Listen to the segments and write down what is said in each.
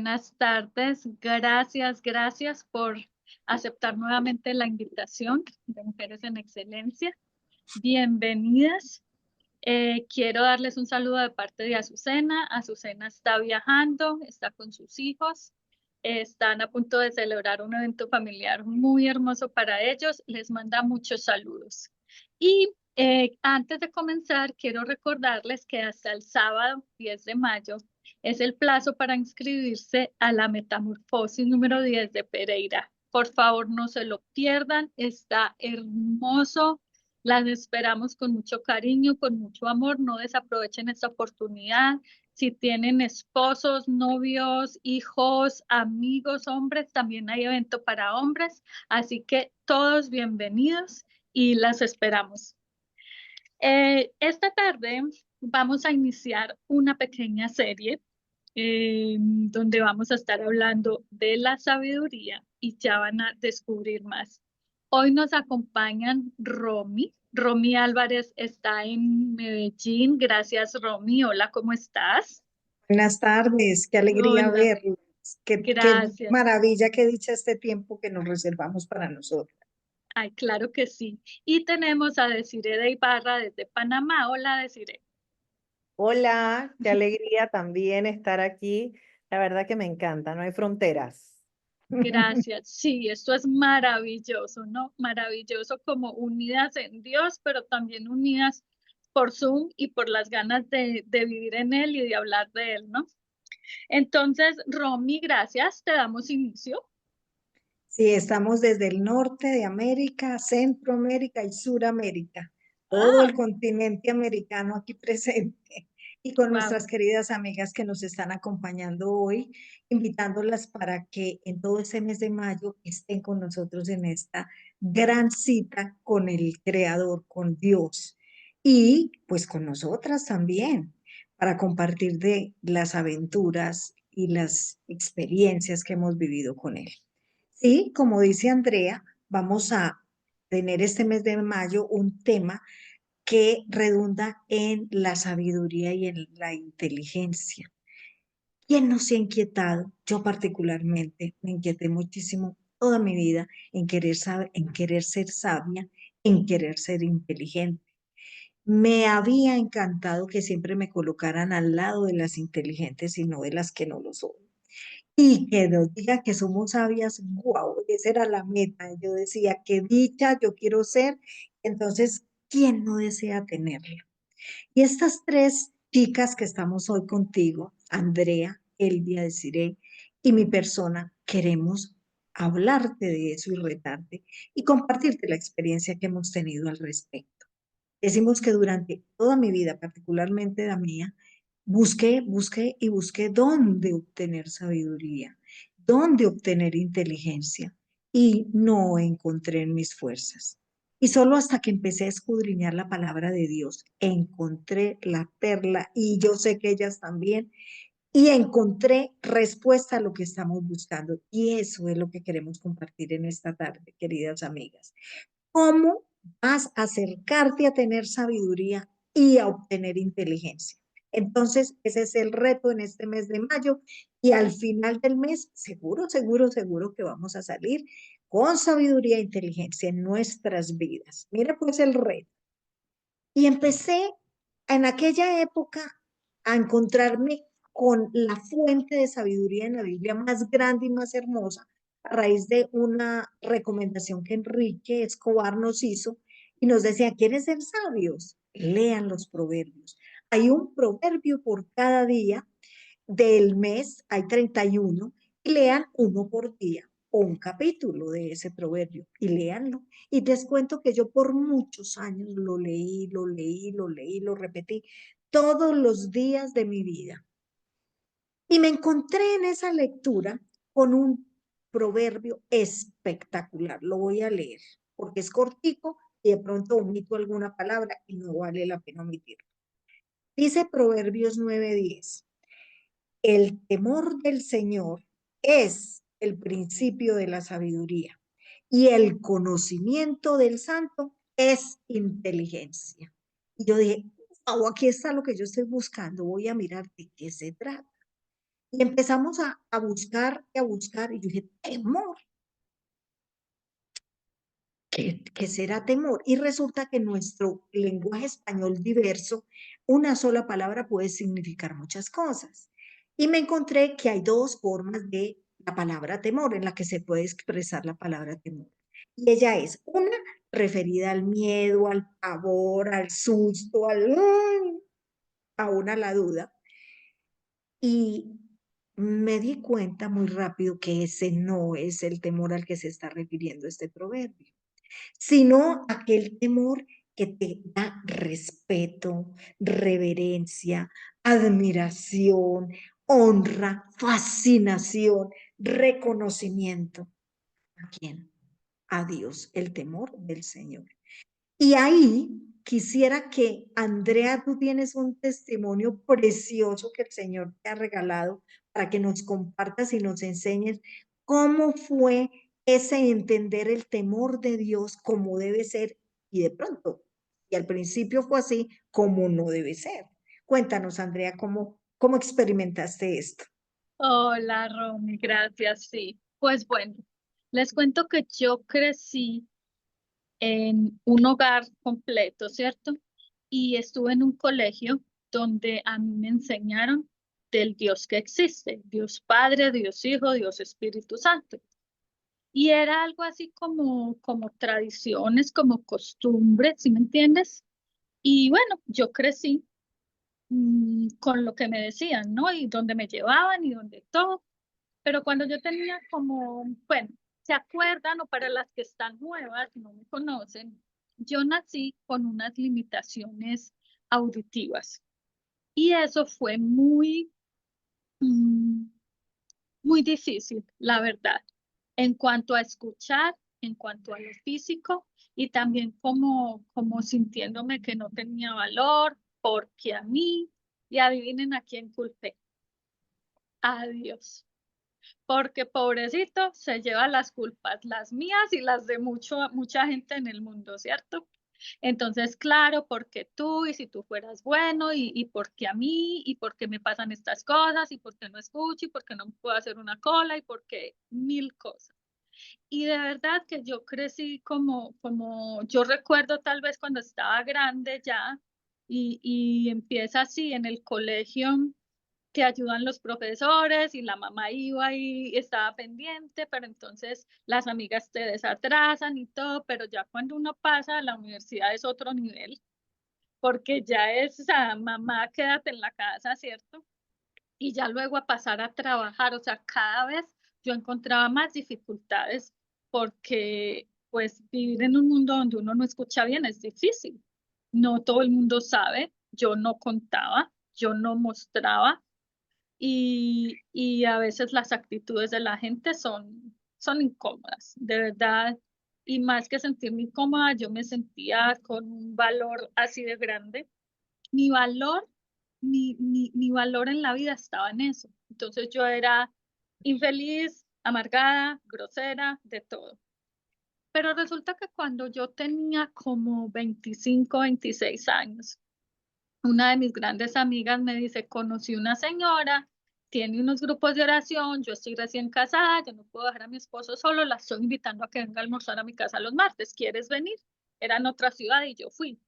Buenas tardes, gracias por aceptar nuevamente la invitación de Mujeres en Excelencia. Bienvenidas. Quiero darles un saludo de parte de Azucena. Azucena está viajando, está con sus hijos, están a punto de celebrar un evento familiar muy hermoso para ellos. Les manda muchos saludos. Y antes de comenzar, quiero recordarles que hasta el sábado 10 de mayo es el plazo para inscribirse a la Metamorfosis número 10 de Pereira. Por favor, no se lo pierdan, está hermoso. Las esperamos con mucho cariño, con mucho amor. No desaprovechen esta oportunidad. Si tienen esposos, novios, hijos, amigos, hombres, también hay evento para hombres. Así que todos bienvenidos y las esperamos. Esta tarde vamos a iniciar una pequeña serie donde vamos a estar hablando de la sabiduría y ya van a descubrir más. Hoy nos acompañan Romy. Romy Álvarez está en Medellín. Gracias, Romy. Hola, ¿cómo estás? Buenas tardes, qué alegría Hola, verlos. Qué gracias. maravilla, qué dicha este tiempo que nos reservamos para nosotros. Ay, claro que sí. Y tenemos a Desiree de Ibarra desde Panamá. Hola, Desiree. Hola, qué alegría también estar aquí. La verdad que me encanta, no hay fronteras. Gracias. Sí, esto es maravilloso, ¿no? Maravilloso como unidas en Dios, pero también unidas por Zoom y por las ganas de vivir en Él y de hablar de Él, ¿no? Entonces, Romy, gracias. Te damos inicio. Sí, estamos desde el norte de América, Centroamérica y Suramérica, todo Ah, el continente americano aquí presente y con wow. nuestras queridas amigas que nos están acompañando hoy, invitándolas para que en todo este mes de mayo estén con nosotros en esta gran cita con el Creador, con Dios y pues con nosotras también, para compartir de las aventuras y las experiencias que hemos vivido con Él. Sí, como dice Andrea, vamos a tener este mes de mayo un tema que redunda en la sabiduría y en la inteligencia. ¿Quién no se ha inquietado? Yo particularmente me inquieté muchísimo toda mi vida en querer saber, en querer ser sabia, en querer ser inteligente. Me había encantado que siempre me colocaran al lado de las inteligentes y no de las que no lo son. Y que nos diga que somos sabias, guau, esa era la meta. Yo decía, qué dicha, yo quiero ser. Entonces, ¿quién no desea tenerlo? Y estas tres chicas que estamos hoy contigo, Andrea, Elvia, Desiree y mi persona, queremos hablarte de eso y retarte y compartirte la experiencia que hemos tenido al respecto. Decimos que durante toda mi vida, particularmente la mía, busqué y busqué dónde obtener sabiduría, dónde obtener inteligencia y no encontré en mis fuerzas. Y solo hasta que empecé a escudriñar la palabra de Dios, encontré la perla y yo sé que ellas también, y encontré respuesta a lo que estamos buscando. Y eso es lo que queremos compartir en esta tarde, queridas amigas. ¿Cómo vas a acercarte a tener sabiduría y a obtener inteligencia? Entonces, ese es el reto en este mes de mayo y al final del mes, seguro que vamos a salir con sabiduría e inteligencia en nuestras vidas. Mira pues el reto. Y empecé en aquella época a encontrarme con la fuente de sabiduría en la Biblia más grande y más hermosa a raíz de una recomendación que Enrique Escobar nos hizo y nos decía, ¿quieren ser sabios? Lean los proverbios. Hay un proverbio por cada día del mes, hay 31, y lean uno por día o un capítulo de ese proverbio y léanlo. Y les cuento que yo por muchos años lo repetí todos los días de mi vida. Y me encontré en esa lectura con un proverbio espectacular. Lo voy a leer porque es cortico y de pronto omito alguna palabra y no vale la pena omitirlo. Dice Proverbios 9:10. El temor del Señor es el principio de la sabiduría y el conocimiento del santo es inteligencia. Y yo dije, wow, aquí está lo que yo estoy buscando, voy a mirar de qué se trata. Y empezamos a buscar y a buscar, y yo dije, temor. ¿Qué será temor? Y resulta que en nuestro lenguaje español diverso, una sola palabra puede significar muchas cosas. Y me encontré que hay dos formas de la palabra temor en la que se puede expresar la palabra temor. Y ella es una referida al miedo, al pavor, al susto, aún a la duda. Y me di cuenta muy rápido que ese no es el temor al que se está refiriendo este proverbio, sino aquel temor que te da respeto, reverencia, admiración, honra, fascinación, reconocimiento. ¿A quién? A Dios, el temor del Señor. Y ahí quisiera que, Andrea, tú tienes un testimonio precioso que el Señor te ha regalado para que nos compartas y nos enseñes cómo fue ese entender el temor de Dios como debe ser y de pronto, y al principio fue así, como no debe ser. Cuéntanos, Andrea, cómo experimentaste esto. Hola, Romy, gracias. Sí, pues bueno, les cuento que yo crecí en un hogar completo, ¿cierto? Y estuve en un colegio donde a mí me enseñaron del Dios que existe, Dios Padre, Dios Hijo, Dios Espíritu Santo. Y era algo así como tradiciones, como costumbres, ¿sí me entiendes? Y bueno, yo crecí con lo que me decían, ¿no? Y donde me llevaban y donde todo. Pero cuando yo tenía como, bueno, ¿se acuerdan? O para las que están nuevas, no me conocen, yo nací con unas limitaciones auditivas. Y eso fue mm, muy difícil, la verdad, en cuanto a escuchar, en cuanto a lo físico y también como sintiéndome que no tenía valor, porque a mí, y adivinen a quién culpé, a Dios. Porque pobrecito se lleva las culpas, las mías y las de mucha gente en el mundo, ¿cierto? Entonces, claro, porque tú y si tú fueras bueno y porque a mí y porque me pasan estas cosas y porque no escucho y porque no puedo hacer una cola y porque mil cosas. Y de verdad que yo crecí como yo recuerdo tal vez cuando estaba grande ya y empieza así en el colegio te ayudan los profesores y la mamá iba y estaba pendiente, pero entonces las amigas te desatrasan y todo, pero ya cuando uno pasa a la universidad es otro nivel, porque ya es, o sea, mamá, quédate en la casa, ¿cierto? Y ya luego a pasar a trabajar, o sea, cada vez yo encontraba más dificultades porque pues vivir en un mundo donde uno no escucha bien es difícil. No todo el mundo sabe, yo no contaba, yo no mostraba y a veces las actitudes de la gente son incómodas, de verdad. Y más que sentirme incómoda, yo me sentía con un valor así de grande. Mi valor, mi valor en la vida estaba en eso. Entonces yo era infeliz, amargada, grosera, de todo. Pero resulta que cuando yo tenía como 25, 26 años, una de mis grandes amigas me dice, conocí una señora, tiene unos grupos de oración, yo estoy recién casada, yo no puedo dejar a mi esposo solo, la estoy invitando a que venga a almorzar a mi casa los martes, ¿quieres venir? Era en otra ciudad y yo fui.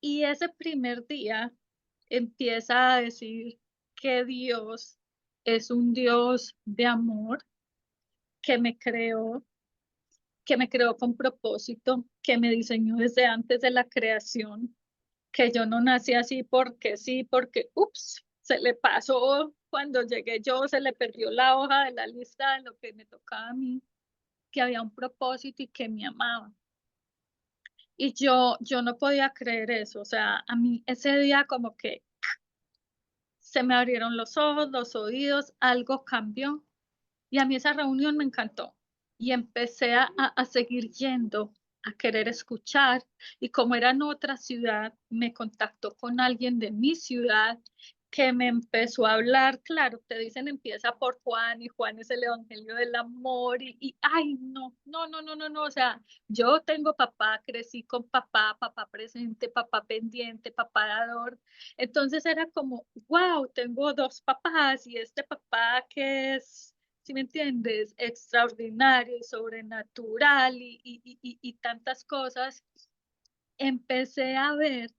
Y ese primer día empieza a decir que Dios es un Dios de amor, que me creó, que me creó con propósito, que me diseñó desde antes de la creación, que yo no nací así porque sí, porque, ups, se le pasó cuando llegué yo, se le perdió la hoja de la lista de lo que me tocaba a mí, que había un propósito y que me amaba. Y yo no podía creer eso, o sea, a mí ese día como que se me abrieron los ojos, los oídos, algo cambió y a mí esa reunión me encantó y empecé a seguir yendo, a querer escuchar y como era en otra ciudad, me contactó con alguien de mi ciudad que me empezó a hablar, claro, te dicen empieza por Juan y Juan es el evangelio del amor y ay, no, no, no, no, no, no, o sea, yo tengo papá, crecí con papá, papá presente, papá pendiente, papá dador, entonces era como, wow, tengo dos papás y este papá que es, si me entiendes, extraordinario y sobrenatural y tantas cosas, empecé a ver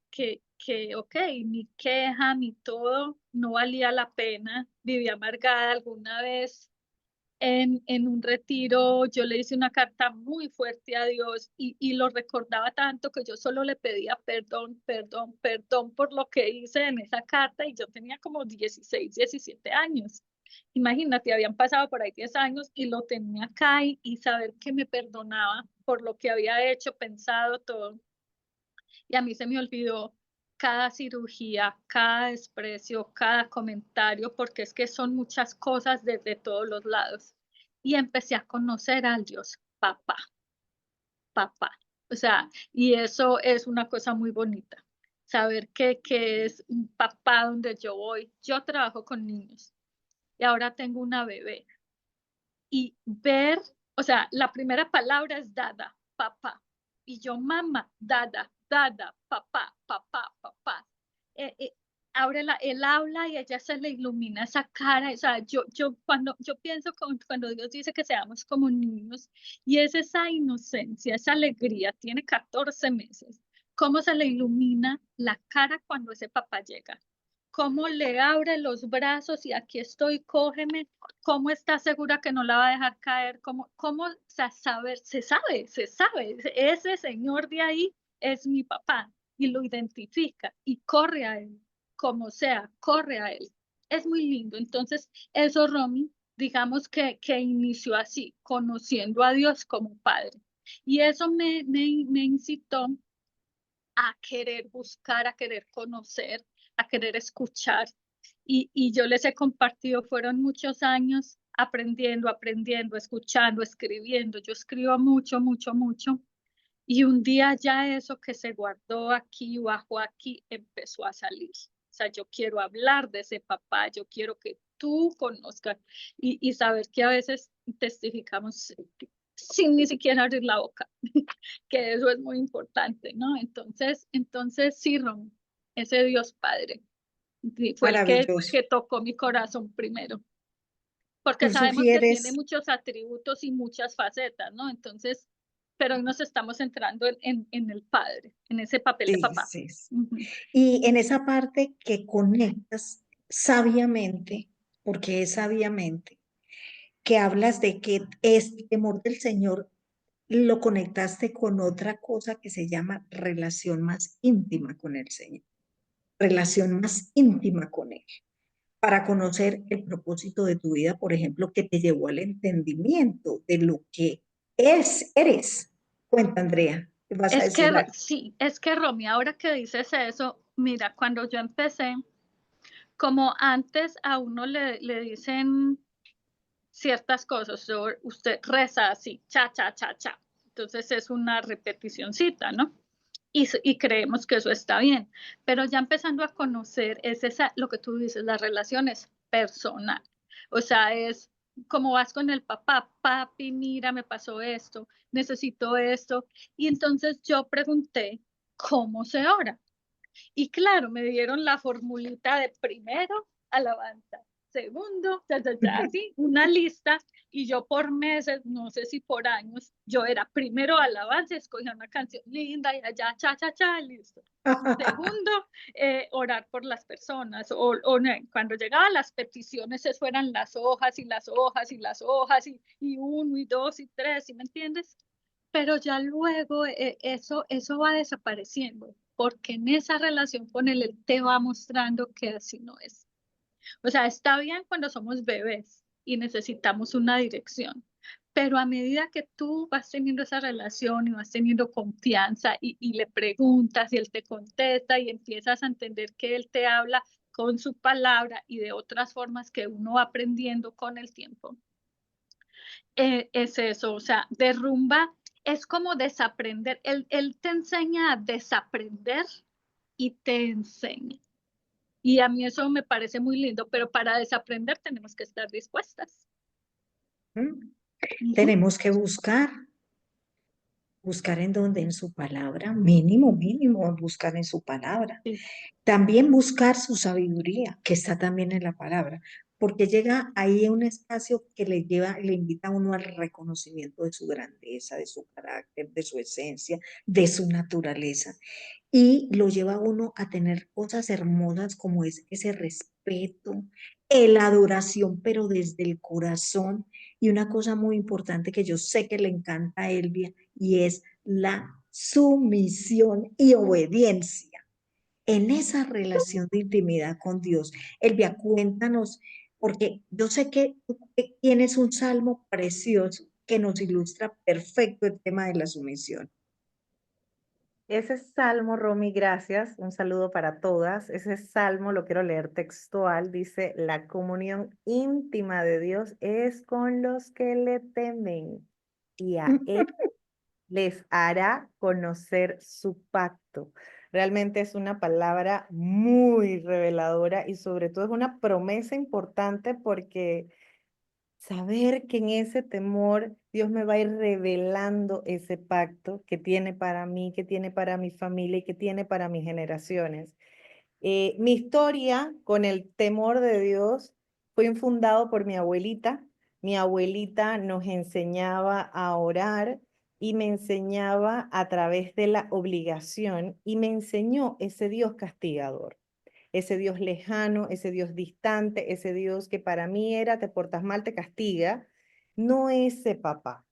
ok, mi queja, mi todo no valía la pena. Viví amargada alguna vez en un retiro, yo le hice una carta muy fuerte a Dios y lo recordaba tanto que yo solo le pedía perdón, perdón, perdón por lo que hice en esa carta y yo tenía como 16, 17 años. Imagínate, habían pasado por ahí 10 años y lo tenía acá y saber que me perdonaba por lo que había hecho, pensado, todo. Y a mí se me olvidó cada cirugía, cada desprecio, cada comentario, porque es que son muchas cosas desde todos los lados. Y empecé a conocer al Dios papá, papá. O sea, y eso es una cosa muy bonita. Saber que es un papá donde yo voy. Yo trabajo con niños y ahora tengo una bebé. Y ver, o sea, la primera palabra es dada, papá. Y yo, mamá, dada, dada, papá, papá, papá. Eh, eh, él habla y ella se le ilumina esa cara. O sea, cuando yo pienso cuando Dios dice que seamos como niños, y es esa inocencia, esa alegría, tiene 14 meses, cómo se le ilumina la cara cuando ese papá llega. Cómo le abre los brazos y aquí estoy, cógeme, cómo está segura que no la va a dejar caer, cómo se sabe, ese señor de ahí es mi papá y lo identifica y corre a él, como sea, corre a él. Es muy lindo. Entonces, eso, Romy, digamos que inició así, conociendo a Dios como Padre. Y eso me incitó a querer buscar, a querer conocer, a querer escuchar. Y yo les he compartido, fueron muchos años aprendiendo, aprendiendo, escuchando, escribiendo. Yo escribo mucho, mucho, mucho. Y un día ya eso que se guardó aquí, bajo aquí, empezó a salir. O sea, yo quiero hablar de ese papá, yo quiero que tú conozcas y saber que a veces testificamos sin ni siquiera abrir la boca, que eso es muy importante, ¿no? Entonces sí, Ron, ese Dios Padre fue el Maravilloso. que tocó mi corazón primero, porque Tú sabemos que tiene sugieres, muchos atributos y muchas facetas, ¿no? Entonces, pero hoy nos estamos centrando en el Padre, en ese papel de sí, papá. sí, sí. Ujú. Y en esa parte que conectas sabiamente, porque es sabiamente, que hablas de que este temor del Señor lo conectaste con otra cosa que se llama relación más íntima con el Señor, relación más íntima con Él, para conocer el propósito de tu vida, por ejemplo, que te llevó al entendimiento de lo que eres. Cuenta, Andrea, ¿te vas a Es que decir algo? sí, es que Romy, ahora que dices eso, mira, cuando yo empecé, como antes a uno le dicen ciertas cosas, usted reza así, cha, cha, cha, cha. Entonces es una repeticióncita, ¿no? Y creemos que eso está bien, pero ya empezando a conocer, es esa, lo que tú dices, las relaciones personal. O sea, es como vas con el papá, papi, mira, me pasó esto, necesito esto. Y entonces yo pregunté, ¿cómo se ora? Y claro, me dieron la formulita de primero, alabanza, segundo, ya, así, una lista, y yo por meses, no sé si por años, yo era primero alabanza, escogía una canción linda y allá, cha, cha, cha, listo. Segundo, orar por las personas, no, cuando llegaban las peticiones, eso eran las hojas y las hojas y las hojas, y uno y dos y tres, ¿sí me entiendes? Pero ya luego eso va desapareciendo, porque en esa relación con él te va mostrando que así no es. O sea, está bien cuando somos bebés y necesitamos una dirección, pero a medida que tú vas teniendo esa relación y vas teniendo confianza y le preguntas y él te contesta y empiezas a entender que él te habla con su palabra y de otras formas que uno va aprendiendo con el tiempo, es eso, o sea, derrumba, es como desaprender, él te enseña a desaprender y te enseña. Y a mí eso me parece muy lindo, pero para desaprender tenemos que estar dispuestas. ¿Mm? Ujú. Tenemos que buscar en donde, en su palabra, mínimo, buscar en su palabra. Sí. También buscar su sabiduría, que está también en la palabra, porque llega ahí a un espacio que le invita a uno al reconocimiento de su grandeza, de su carácter, de su esencia, de su naturaleza, y lo lleva a uno a tener cosas hermosas como es ese respeto, la adoración, pero desde el corazón, y una cosa muy importante que yo sé que le encanta a Elvia, y es la sumisión y obediencia en esa relación de intimidad con Dios. Elvia, cuéntanos, porque yo sé que tú tienes un salmo precioso que nos ilustra perfecto el tema de la sumisión. Ese salmo, Romy, gracias. Un saludo para todas. Ese salmo lo quiero leer textual. Dice, la comunión íntima de Dios es con los que le temen y a Él les hará conocer su pacto. Realmente es una palabra muy reveladora y sobre todo es una promesa importante porque saber que en ese temor Dios me va a ir revelando ese pacto que tiene para mí, que tiene para mi familia y que tiene para mis generaciones. Mi historia con el temor de Dios fue infundado por mi abuelita. Mi abuelita nos enseñaba a orar y me enseñaba a través de la obligación y me enseñó ese Dios castigador, ese Dios lejano, ese Dios distante, ese Dios que para mí era te portas mal, te castiga, no ese papá.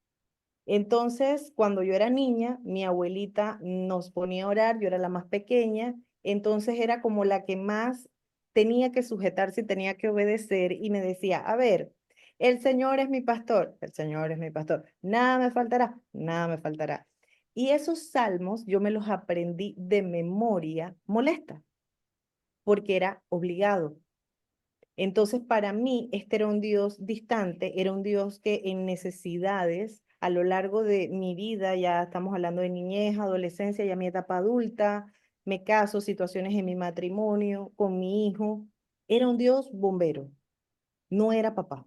Entonces, cuando yo era niña, mi abuelita nos ponía a orar, yo era la más pequeña, entonces era como la que más tenía que sujetarse y tenía que obedecer y me decía, a ver, el Señor es mi pastor, el Señor es mi pastor, nada me faltará, nada me faltará. Y esos salmos yo me los aprendí de memoria molesta, porque era obligado. Entonces, para mí, este era un Dios distante, era un Dios que en necesidades, a lo largo de mi vida, ya estamos hablando de niñez, adolescencia, ya mi etapa adulta, me caso, situaciones en mi matrimonio, con mi hijo, era un Dios bombero, no era papá,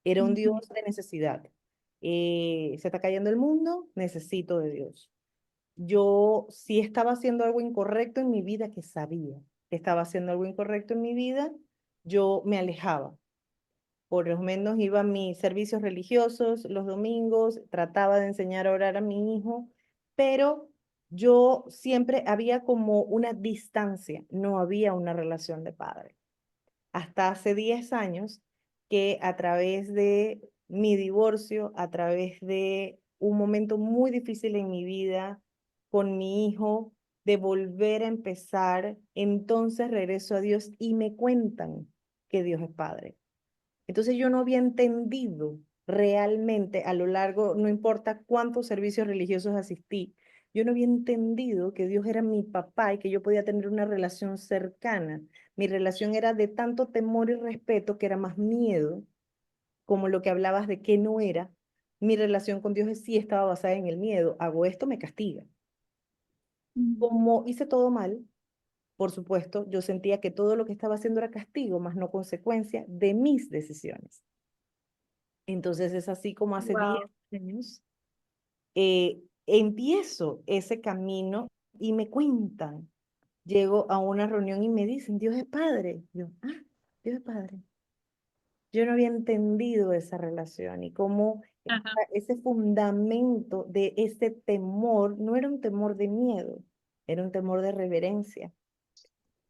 era un Ujú. Dios de necesidad. Se está cayendo el mundo, necesito de Dios. Yo sí estaba haciendo algo incorrecto en mi vida, que sabía que estaba haciendo algo incorrecto en mi vida, yo me alejaba. Por lo menos iba a mis servicios religiosos los domingos, trataba de enseñar a orar a mi hijo, pero yo siempre había como una distancia, no había una relación de padre. Hasta hace 10 años que a través de mi divorcio, a través de un momento muy difícil en mi vida con mi hijo, de volver a empezar, entonces regreso a Dios y me cuentan que Dios es Padre. Entonces yo no había entendido realmente a lo largo, no importa cuántos servicios religiosos asistí, yo no había entendido que Dios era mi papá y que yo podía tener una relación cercana. Mi relación era de tanto temor y respeto que era más miedo, como lo que hablabas de que no era. Mi relación con Dios sí estaba basada en el miedo. Hago esto, me castiga. Ujú. Como hice todo mal, por supuesto, yo sentía que todo lo que estaba haciendo era castigo, más no consecuencia de mis decisiones. Entonces es así como hace 10 Wow. años empiezo ese camino y me cuentan. Llego a una reunión y me dicen, Dios es Padre. Yo, Dios es Padre. Yo no había entendido esa relación y cómo Ajá. ese fundamento de ese temor no era un temor de miedo, era un temor de reverencia.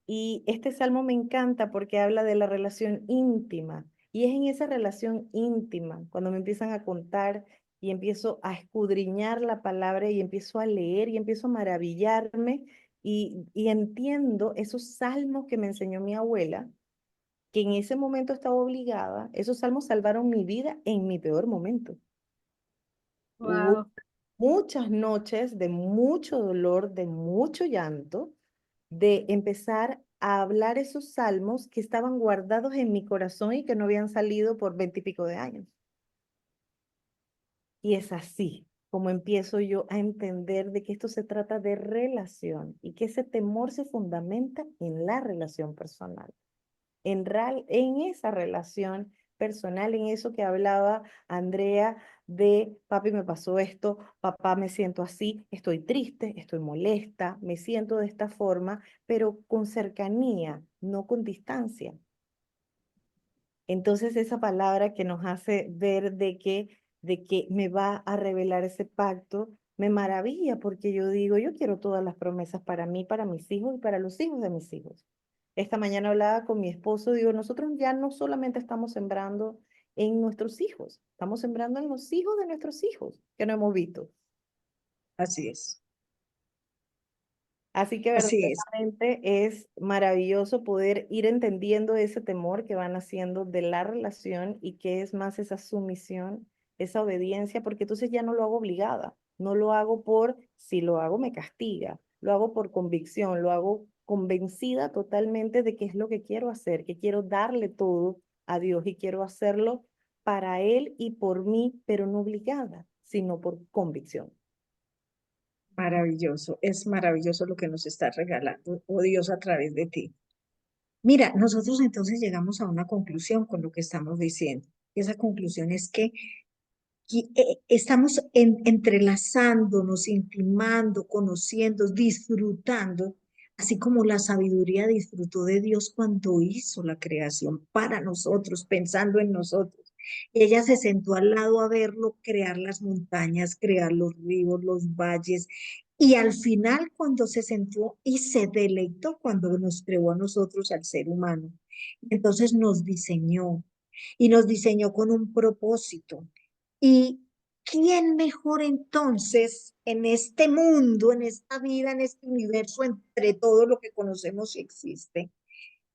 Y este salmo me encanta porque habla de la relación íntima. Y es en esa relación íntima, cuando me empiezan a contar y empiezo a escudriñar la palabra y empiezo a leer y empiezo a maravillarme y entiendo esos salmos que me enseñó mi abuela, que en ese momento estaba obligada. Esos salmos salvaron mi vida en mi peor momento. Hubo Wow. muchas noches de mucho dolor, de mucho llanto, de empezar a hablar esos salmos que estaban guardados en mi corazón y que no habían salido por 20 y pico de años. Y es así como empiezo yo a entender de que esto se trata de relación y que ese temor se fundamenta en la relación personal, en esa relación personal, en eso que hablaba Andrea de, papi, me pasó esto, papá, me siento así, estoy triste, estoy molesta, me siento de esta forma, pero con cercanía, no con distancia. Entonces esa palabra que nos hace ver de que me va a revelar ese pacto, me maravilla porque yo digo, yo quiero todas las promesas para mí, para mis hijos y para los hijos de mis hijos. Esta mañana hablaba con mi esposo, digo, nosotros ya no solamente estamos sembrando en nuestros hijos, estamos sembrando en los hijos de nuestros hijos que no hemos visto. Así es, Así que así es. verdaderamente es maravilloso poder ir entendiendo ese temor que van haciendo de la relación y que es más esa sumisión, esa obediencia, porque entonces ya no lo hago obligada, no lo hago por, si lo hago me castiga, lo hago por convicción, lo hago convencida totalmente de que es lo que quiero hacer, que quiero darle todo a Dios y quiero hacerlo para Él y por mí, pero no obligada, sino por convicción. Maravilloso, es maravilloso lo que nos está regalando, oh Dios, a través de ti. Mira, nosotros entonces llegamos a una conclusión con lo que estamos diciendo. Esa conclusión es que estamos entrelazándonos, intimando, conociendo, disfrutando, así como la sabiduría disfrutó de Dios cuando hizo la creación para nosotros, pensando en nosotros. Ella se sentó al lado a verlo crear las montañas, crear los ríos, los valles, y al final cuando se sentó y se deleitó cuando nos creó a nosotros, al ser humano, entonces nos diseñó con un propósito. ¿Y quién mejor entonces en este mundo, en esta vida, en este universo, entre todo lo que conocemos y existe,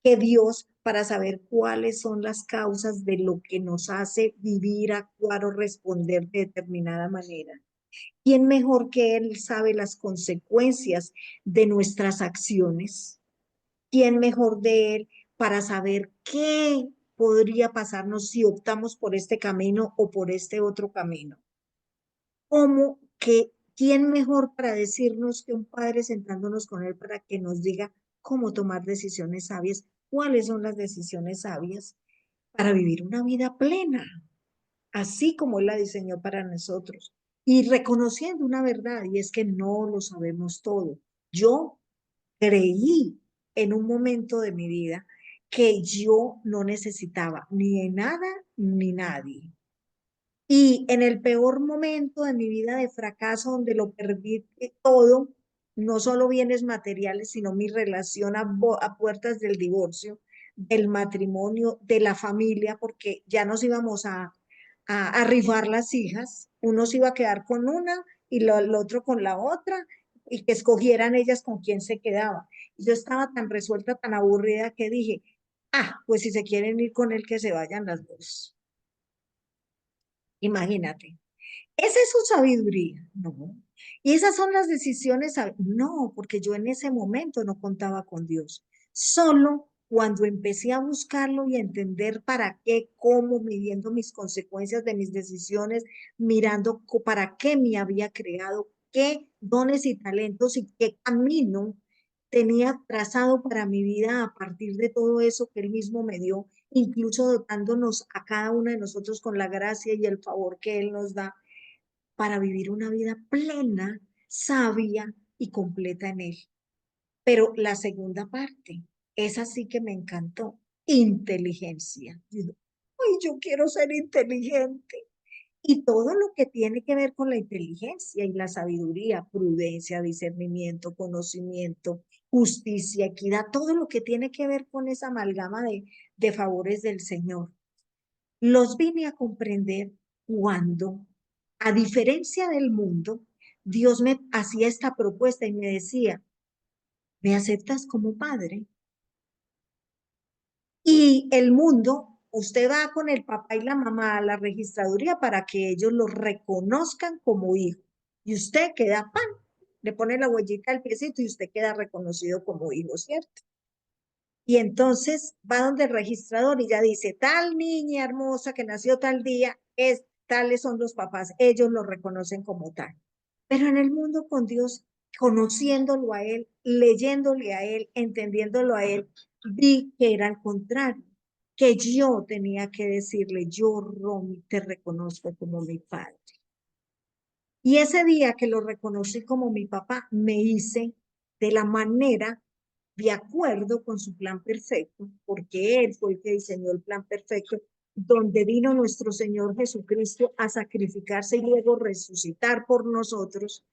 que Dios para saber cuáles son las causas de lo que nos hace vivir, actuar o responder de determinada manera? ¿Quién mejor que Él sabe las consecuencias de nuestras acciones? ¿Quién mejor de Él para saber qué podría pasarnos si optamos por este camino o por este otro camino? ¿Cómo que quién mejor para decirnos que un padre sentándonos con él para que nos diga cómo tomar decisiones sabias? ¿Cuáles son las decisiones sabias para vivir una vida plena, así como él la diseñó para nosotros? Y reconociendo una verdad, y es que no lo sabemos todo. Yo creí en un momento de mi vida que yo no necesitaba ni de nada ni nadie. Y en el peor momento de mi vida de fracaso, donde lo perdí todo, no solo bienes materiales, sino mi relación a puertas del divorcio, del matrimonio, de la familia, porque ya nos íbamos a rifar las hijas, uno se iba a quedar con una y el otro con la otra, y que escogieran ellas con quién se quedaba. Y yo estaba tan resuelta, tan aburrida que dije, pues si se quieren ir con él, que se vayan las dos. Imagínate. ¿Esa es su sabiduría? No. ¿Y esas son las decisiones? No, porque yo en ese momento no contaba con Dios. Solo cuando empecé a buscarlo y a entender para qué, cómo, midiendo mis consecuencias de mis decisiones, mirando para qué me había creado, qué dones y talentos y qué camino tenía trazado para mi vida a partir de todo eso que Él mismo me dio, incluso dotándonos a cada uno de nosotros con la gracia y el favor que Él nos da para vivir una vida plena, sabia y completa en Él. Pero la segunda parte, esa sí que me encantó, inteligencia. Ay, yo quiero ser inteligente. Y todo lo que tiene que ver con la inteligencia y la sabiduría, prudencia, discernimiento, conocimiento, justicia, equidad, todo lo que tiene que ver con esa amalgama de favores del Señor. Los vine a comprender cuando, a diferencia del mundo, Dios me hacía esta propuesta y me decía, ¿me aceptas como padre? Y el mundo, usted va con el papá y la mamá a la registraduría para que ellos lo reconozcan como hijo. Y usted queda pan, le pone la huellita al piecito y usted queda reconocido como hijo, ¿cierto? Y entonces va donde el registrador y ya dice, tal niña hermosa que nació tal día, es tales son los papás, ellos lo reconocen como tal. Pero en el mundo con Dios, conociéndolo a Él, leyéndole a Él, entendiéndolo a Él, vi que era al contrario, que yo tenía que decirle, yo, Romy, te reconozco como mi padre. Y ese día que lo reconocí como mi papá, me hice de la manera de acuerdo con su plan perfecto, porque Él fue el que diseñó el plan perfecto, donde vino nuestro Señor Jesucristo a sacrificarse y luego resucitar por nosotros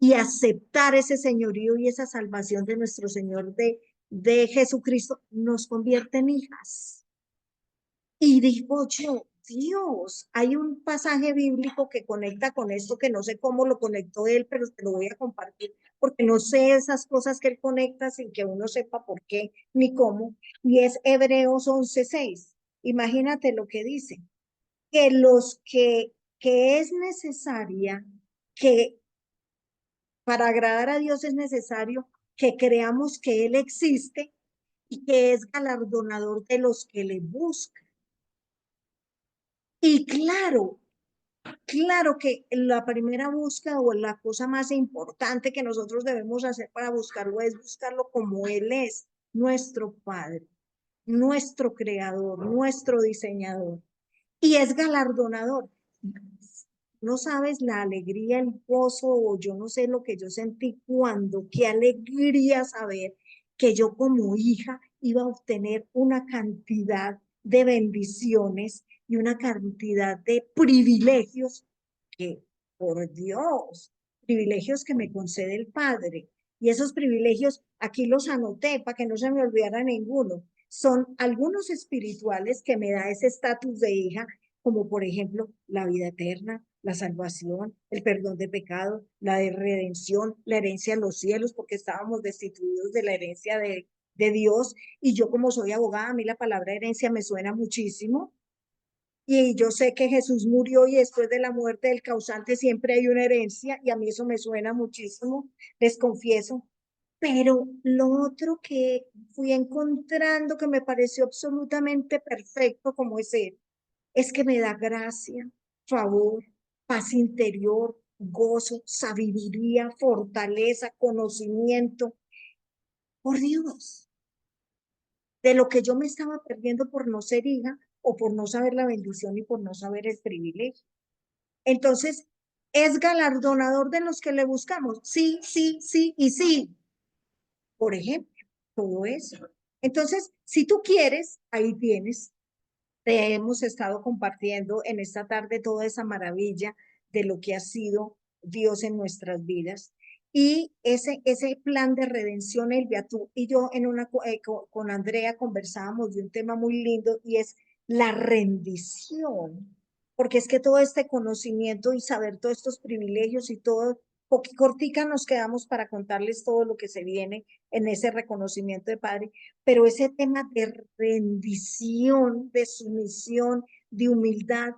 y aceptar ese señorío y esa salvación de nuestro Señor de Jesucristo, nos convierte en hijas. Y digo yo, Dios, hay un pasaje bíblico que conecta con esto, que no sé cómo lo conectó él, pero te lo voy a compartir, porque no sé esas cosas que él conecta sin que uno sepa por qué ni cómo, y es Hebreos 11:6. Imagínate lo que dice, que que es necesaria, que para agradar a Dios es necesario que creamos que Él existe y que es galardonador de los que le buscan. Y claro que la primera búsqueda o la cosa más importante que nosotros debemos hacer para buscarlo es buscarlo como Él es, nuestro Padre, nuestro Creador, nuestro diseñador. Y es galardonador. No sabes la alegría, el gozo, o yo no sé lo que yo sentí cuando, qué alegría saber que yo como hija iba a obtener una cantidad de bendiciones y una cantidad de privilegios que, por Dios, privilegios que me concede el Padre. Y esos privilegios, aquí los anoté para que no se me olvidara ninguno. Son algunos espirituales que me da ese estatus de hija, como por ejemplo la vida eterna, la salvación, el perdón de pecado, la de redención, la herencia en los cielos, porque estábamos destituidos de la herencia de Dios. Y yo como soy abogada, a mí la palabra herencia me suena muchísimo. Y yo sé que Jesús murió y después de la muerte del causante siempre hay una herencia y a mí eso me suena muchísimo, les confieso. Pero lo otro que fui encontrando que me pareció absolutamente perfecto como es Él, es que me da gracia, favor, paz interior, gozo, sabiduría, fortaleza, conocimiento. Por Dios, de lo que yo me estaba perdiendo por no ser hija o por no saber la bendición y por no saber el privilegio. Entonces, ¿es galardonador de los que le buscamos? Sí, sí, sí y sí. Por ejemplo, todo eso. Entonces, si tú quieres, ahí tienes. Te hemos estado compartiendo en esta tarde toda esa maravilla de lo que ha sido Dios en nuestras vidas. Y ese plan de redención, Elvia, tú y yo con Andrea conversábamos de un tema muy lindo y es la rendición. Porque es que todo este conocimiento y saber todos estos privilegios y todo, cortica nos quedamos para contarles todo lo que se viene en ese reconocimiento de Padre, pero ese tema de rendición, de sumisión, de humildad,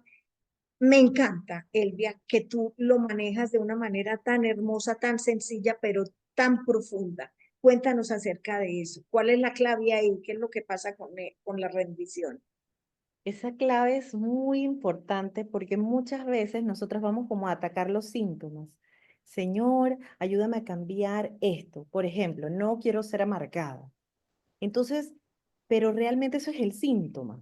me encanta, Elvia, que tú lo manejas de una manera tan hermosa, tan sencilla, pero tan profunda. Cuéntanos acerca de eso. ¿Cuál es la clave ahí? ¿Qué es lo que pasa con la rendición? Esa clave es muy importante porque muchas veces nosotras vamos como a atacar los síntomas. Señor, ayúdame a cambiar esto. Por ejemplo, no quiero ser amargada. Entonces, pero realmente eso es el síntoma.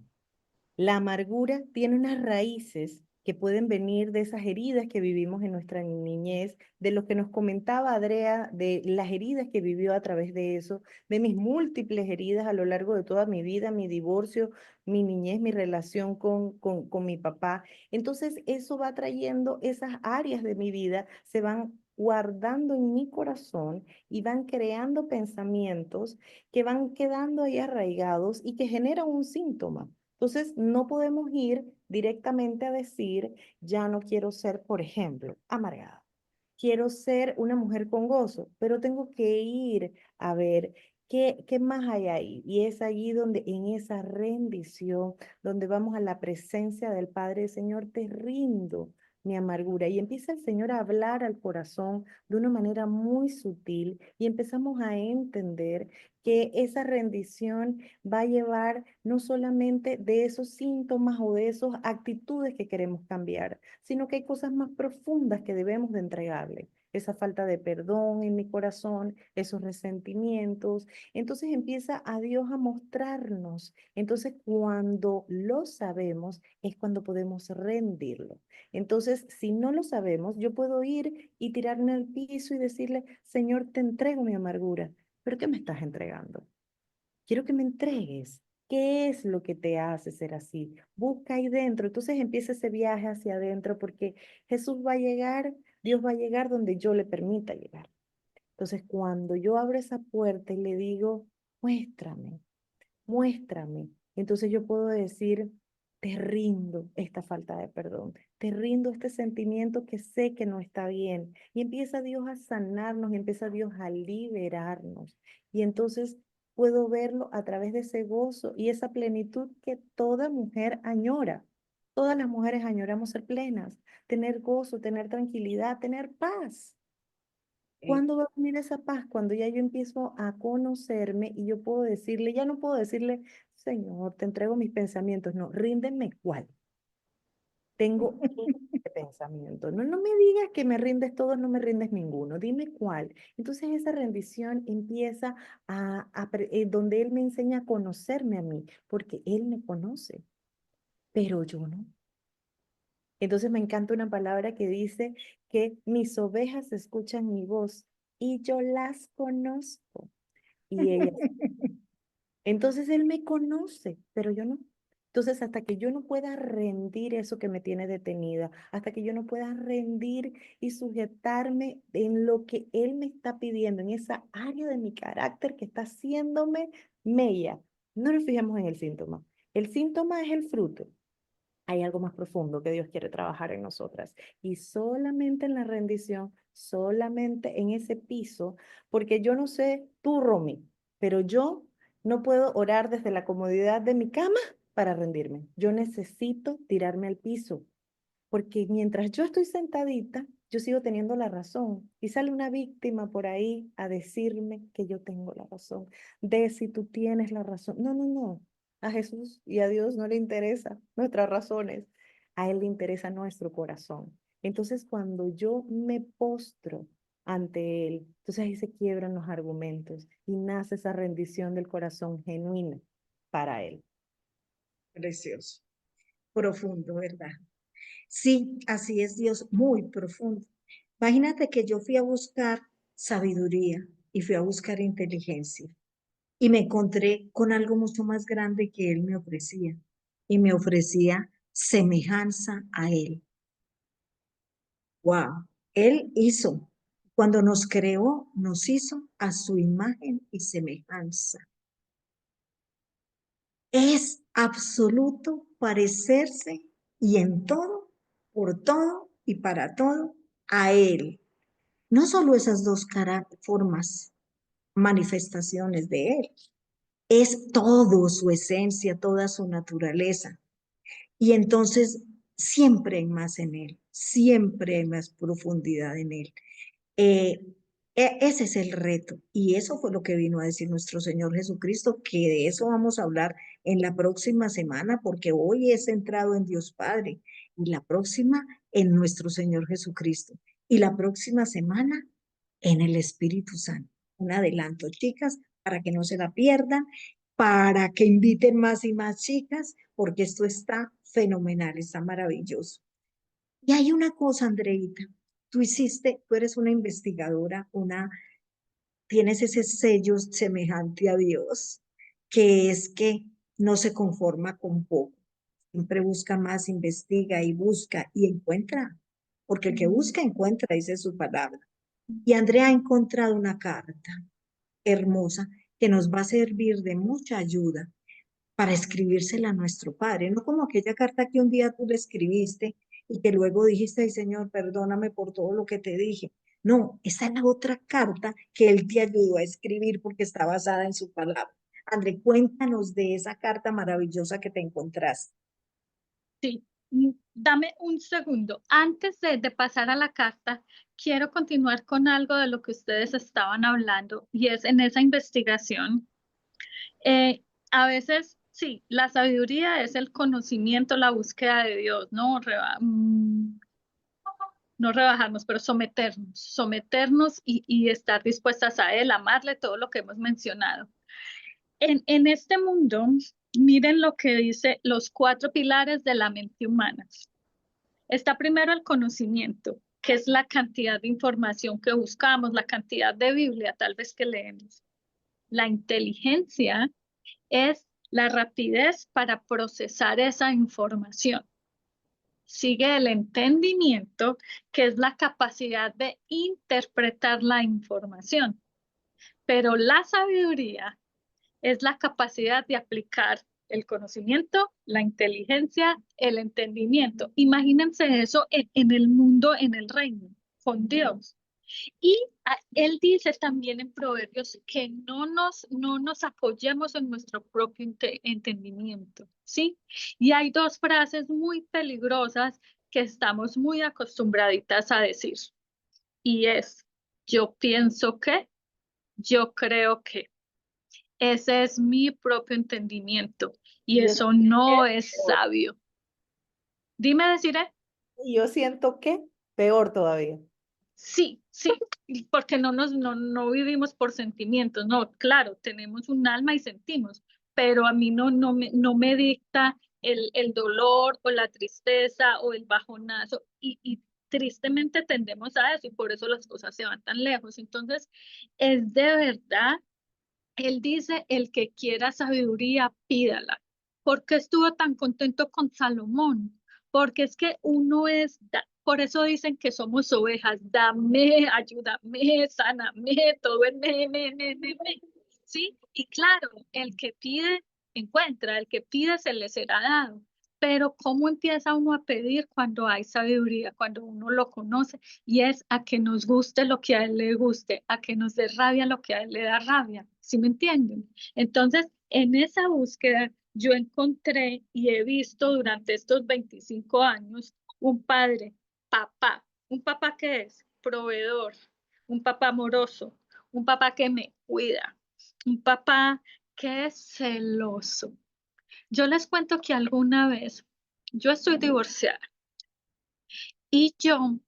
La amargura tiene unas raíces que pueden venir de esas heridas que vivimos en nuestra niñez, de lo que nos comentaba Andrea, de las heridas que vivió a través de eso, de mis múltiples heridas a lo largo de toda mi vida, mi divorcio, mi niñez, mi relación con mi papá. Entonces, eso va trayendo esas áreas de mi vida, se van guardando en mi corazón y van creando pensamientos que van quedando ahí arraigados y que generan un síntoma. Entonces, no podemos ir directamente a decir, ya no quiero ser, por ejemplo, amargada. Quiero ser una mujer con gozo, pero tengo que ir a ver qué más hay ahí. Y es allí donde, en esa rendición, donde vamos a la presencia del Padre, Señor, te rindo mi amargura. Y empieza el Señor a hablar al corazón de una manera muy sutil y empezamos a entender que esa rendición va a llevar no solamente de esos síntomas o de esas actitudes que queremos cambiar, sino que hay cosas más profundas que debemos de entregarle. Esa falta de perdón en mi corazón, esos resentimientos. Entonces empieza a Dios a mostrarnos. Entonces cuando lo sabemos es cuando podemos rendirlo. Entonces, si no lo sabemos, yo puedo ir y tirarme al piso y decirle, Señor, te entrego mi amargura. ¿Pero qué me estás entregando? Quiero que me entregues. ¿Qué es lo que te hace ser así? Busca ahí dentro. Entonces empieza ese viaje hacia adentro porque Jesús va a llegar, Dios va a llegar donde yo le permita llegar. Entonces, cuando yo abro esa puerta y le digo, muéstrame, muéstrame. Entonces yo puedo decir, te rindo esta falta de perdón, te rindo este sentimiento que sé que no está bien. Y empieza Dios a sanarnos, y empieza Dios a liberarnos. Y entonces puedo verlo a través de ese gozo y esa plenitud que toda mujer añora. Todas las mujeres añoramos ser plenas, tener gozo, tener tranquilidad, tener paz. ¿Cuándo va a venir esa paz? Cuando ya yo empiezo a conocerme y yo puedo decirle, ya no puedo decirle, Señor, te entrego mis pensamientos. No, ríndeme cuál. Tengo este pensamiento. No, no me digas que me rindes todos, no me rindes ninguno. Dime cuál. Entonces esa rendición empieza donde Él me enseña a conocerme a mí, porque Él me conoce, pero yo no. Entonces me encanta una palabra que dice que mis ovejas escuchan mi voz y yo las conozco y ellas. Entonces Él me conoce, pero yo no. Entonces hasta que yo no pueda rendir eso que me tiene detenida, hasta que yo no pueda rendir y sujetarme en lo que Él me está pidiendo, en esa área de mi carácter que está haciéndome mella. No nos fijemos en el síntoma. El síntoma es el fruto. Hay algo más profundo que Dios quiere trabajar en nosotras. Y solamente en la rendición, solamente en ese piso, porque yo no sé tú, Romy, pero yo no puedo orar desde la comodidad de mi cama para rendirme. Yo necesito tirarme al piso, porque mientras yo estoy sentadita, yo sigo teniendo la razón. Y sale una víctima por ahí a decirme que yo tengo la razón. De si tú tienes la razón. No, no, no. A Jesús y a Dios no le interesa nuestras razones. A Él le interesa nuestro corazón. Entonces, cuando yo me postro ante Él, entonces ahí se quiebran los argumentos y nace esa rendición del corazón genuina para Él. Precioso, profundo, ¿verdad? Sí, así es Dios, muy profundo. Imagínate que yo fui a buscar sabiduría y fui a buscar inteligencia y me encontré con algo mucho más grande que Él me ofrecía y me ofrecía semejanza a Él. Wow, Él hizo, cuando nos creó, nos hizo a su imagen y semejanza. Es absoluto parecerse y en todo, por todo y para todo a Él. No solo esas dos formas, manifestaciones de Él, es todo su esencia, toda su naturaleza. Y entonces siempre hay más en Él, siempre hay más profundidad en Él. Eh, Ese es el reto y eso fue lo que vino a decir nuestro Señor Jesucristo, que de eso vamos a hablar en la próxima semana, porque hoy es centrado en Dios Padre y la próxima en nuestro Señor Jesucristo y la próxima semana en el Espíritu Santo. Un adelanto, chicas, para que no se la pierdan, para que inviten más y más chicas, porque esto está fenomenal, está maravilloso. Y hay una cosa, Andreita, tú eres una investigadora, tienes ese sello semejante a Dios, que es que no se conforma con poco, siempre busca más, investiga y busca y encuentra, porque el que busca encuentra, dice su palabra. Y Andrea ha encontrado una carta hermosa que nos va a servir de mucha ayuda para escribírsela a nuestro Padre, no como aquella carta que un día tú le escribiste y que luego dijiste, ay Señor, perdóname por todo lo que te dije. No, esa es la otra carta que Él te ayudó a escribir porque está basada en su palabra. André, cuéntanos de esa carta maravillosa que te encontraste. Sí, Dame un segundo. Antes de pasar a la carta, quiero continuar con algo de lo que ustedes estaban hablando y es en esa investigación. A veces, sí, la sabiduría es el conocimiento, la búsqueda de Dios, ¿no? No rebajarnos, pero someternos y estar dispuestas a Él, amarle, todo lo que hemos mencionado. En este mundo, miren lo que dice los 4 pilares de la mente humana. Está primero el conocimiento, que es la cantidad de información que buscamos, la cantidad de Biblia tal vez que leemos. La inteligencia es la rapidez para procesar esa información. Sigue el entendimiento, que es la capacidad de interpretar la información. Pero la sabiduría es la capacidad de aplicar el conocimiento, la inteligencia, el entendimiento. Imagínense eso en el mundo, en el reino, con Dios. Y él dice también en Proverbios que no nos apoyemos en nuestro propio entendimiento, ¿sí? Y hay 2 frases muy peligrosas que estamos muy acostumbraditas a decir. Y es, yo pienso que, yo creo que. Ese es mi propio entendimiento y Yo eso siento no que es peor. sabio. Dime, deciré. Yo siento que peor todavía. Sí, sí, porque no vivimos por sentimientos. No, claro, tenemos un alma y sentimos, pero a mí no me dicta el dolor o la tristeza o el bajonazo y tristemente tendemos a eso y por eso las cosas se van tan lejos. Entonces, es de verdad. Él dice, el que quiera sabiduría, pídala. ¿Por qué estuvo tan contento con Salomón? Porque es que uno es, por eso dicen que somos ovejas, dame, ayúdame, sáname, todo es me. ¿Sí? Y claro, el que pide, encuentra, el que pide se le será dado. Pero ¿cómo empieza uno a pedir cuando hay sabiduría, cuando uno lo conoce? Y es a que nos guste lo que a él le guste, a que nos dé rabia lo que a él le da rabia. ¿Sí me entienden? Entonces, en esa búsqueda, yo encontré y he visto durante estos 25 años un padre, papá, un papá que es proveedor, un papá amoroso, un papá que me cuida, un papá que es celoso. Yo les cuento que alguna vez yo estoy divorciada y yo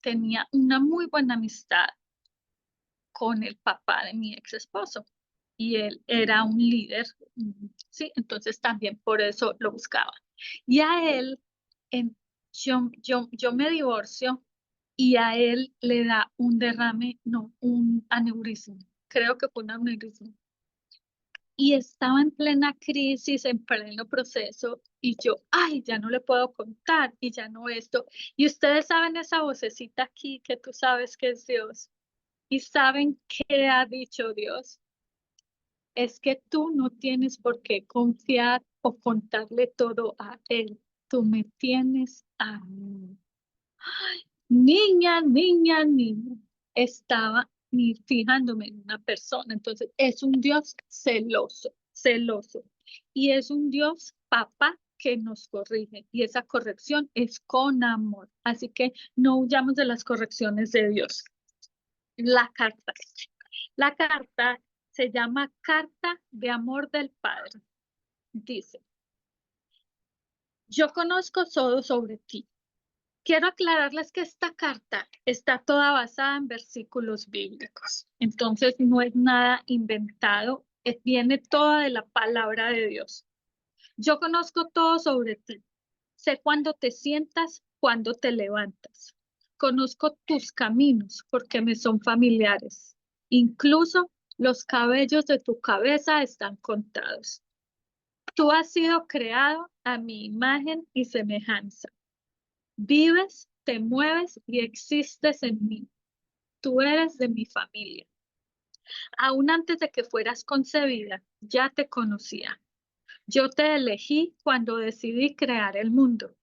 tenía una muy buena amistad con el papá de mi ex esposo y él era un líder, sí, entonces también por eso lo buscaba. Y a él, en, yo me divorcio y a él le da un derrame, no, un aneurisma, creo que fue un aneurisma. Y estaba en plena crisis, en pleno proceso, y yo, ay, ya no le puedo contar, y ya no esto. Y ustedes saben esa vocecita aquí que tú sabes que es Dios. ¿Y saben qué ha dicho Dios? Es que tú no tienes por qué confiar o contarle todo a Él. Tú me tienes a mí. Niña. Estaba fijándome en una persona. Entonces, es un Dios celoso. Y es un Dios papá que nos corrige. Y esa corrección es con amor. Así que no huyamos de las correcciones de Dios. La carta. La carta se llama Carta de Amor del Padre. Dice, yo conozco todo sobre ti. Quiero aclararles que esta carta está toda basada en versículos bíblicos. Entonces no es nada inventado, viene toda de la palabra de Dios. Yo conozco todo sobre ti. Sé cuándo te sientas, cuándo te levantas. Conozco tus caminos porque me son familiares. Incluso los cabellos de tu cabeza están contados. Tú has sido creado a mi imagen y semejanza. Vives, te mueves y existes en mí. Tú eres de mi familia. Aún antes de que fueras concebida, ya te conocía. Yo te elegí cuando decidí crear el mundo.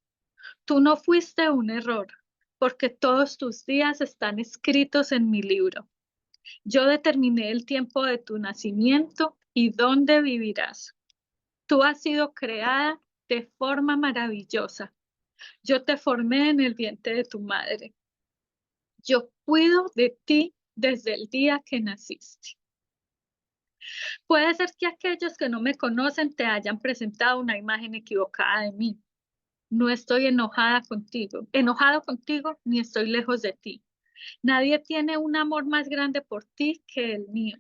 Tú no fuiste un error, porque todos tus días están escritos en mi libro. Yo determiné el tiempo de tu nacimiento y dónde vivirás. Tú has sido creada de forma maravillosa. Yo te formé en el vientre de tu madre. Yo cuido de ti desde el día que naciste. Puede ser que aquellos que no me conocen te hayan presentado una imagen equivocada de mí. No estoy enojado contigo, ni estoy lejos de ti. Nadie tiene un amor más grande por ti que el mío.